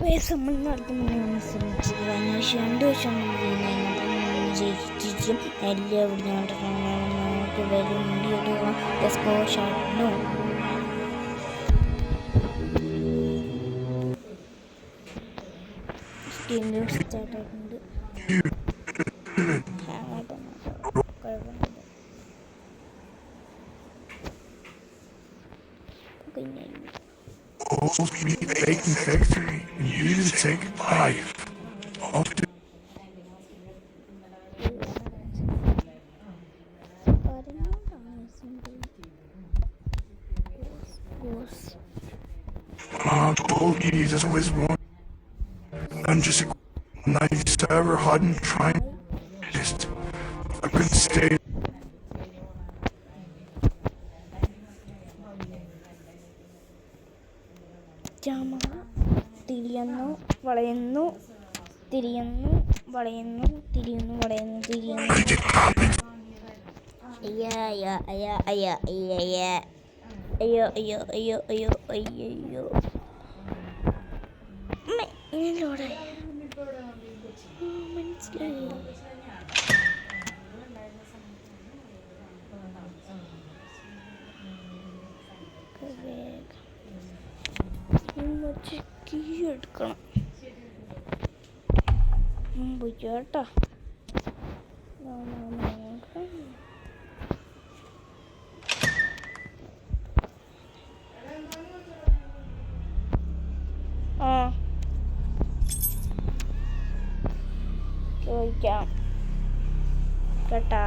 നമ്മൾ നടത്തുന്ന ശ്രമിച്ചത് അതിനുശേഷം 2 വർഷം ജയിച്ചിട്ടും എല്ലാവരും നമുക്ക് വരും സ്റ്റാർട്ടായിട്ടുണ്ട്. Baking factory and you to take 5 of the told you there's always one. I'm just a nice server hiding trying just I couldn't stay. Camera തിരിയുന്നു വളയുന്നു തിരിയുന്നു വളയുന്നു തിരിയുന്നു വളയുന്നു തിരിയുന്നു. അയ്യോ അയ്യോ അയ്യോ അയ്യോ അയ്യോ അയ്യോ അയ്യോ അയ്യോ ഇതിലൂടെ മനസ്സിലായി. കീ എടുക്കണം കേട്ടോ. ചോദിക്കാം കേട്ടാ,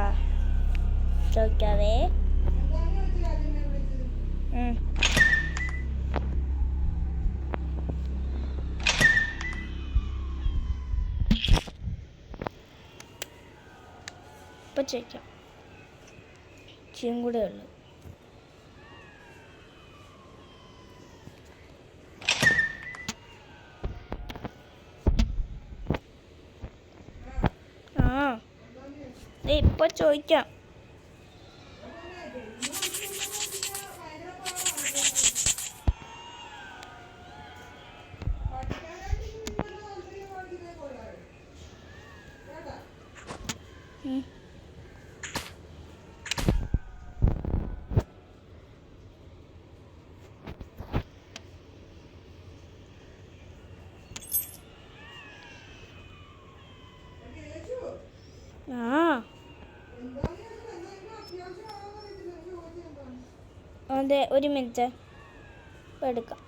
ചോദിക്കാവേ. ഇപ്പം ചോദിക്കാം, ഇച്ചിയും കൂടെ ഉള്ളു. ഇപ്പൊ ചോദിക്കാം. അതെ, 1 മിനിറ്റ് എടുക്കാം.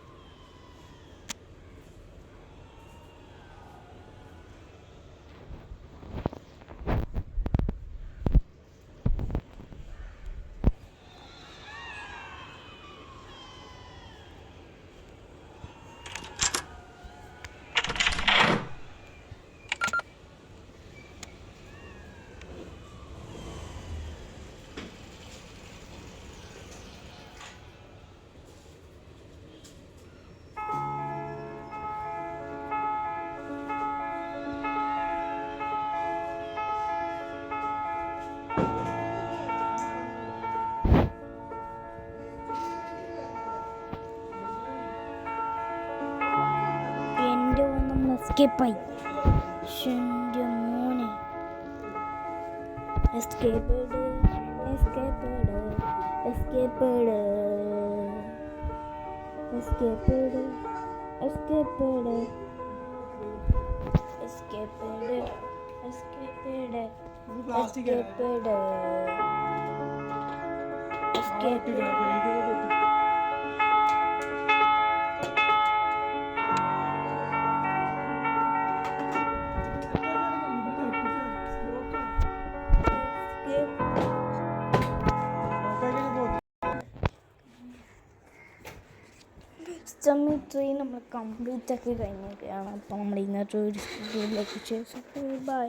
എസ്കേപ്പായി. എൻ്റെ മോനെ എസ്കേപ്പേഡ് എസ്കേപ്പേഡ് എസ്കേപ്പേഡ് എസ്കേപ്പേഡ് എസ്കേപ്പേഡ് എസ്കേപ്പേഡ് എസ്കേപ്പേഡ് എസ്കേപ്പേഡ് എസ്കേപ്പേഡ്. സമയത്ത് നമ്മൾ കംപ്ലീറ്റ് ആക്കി കഴിഞ്ഞൊക്കെയാണ്. അപ്പോൾ നമ്മൾ ഇന്നത്തെ ഒരു വീഡിയോയിലേക്ക് ശേഷം ബൈ.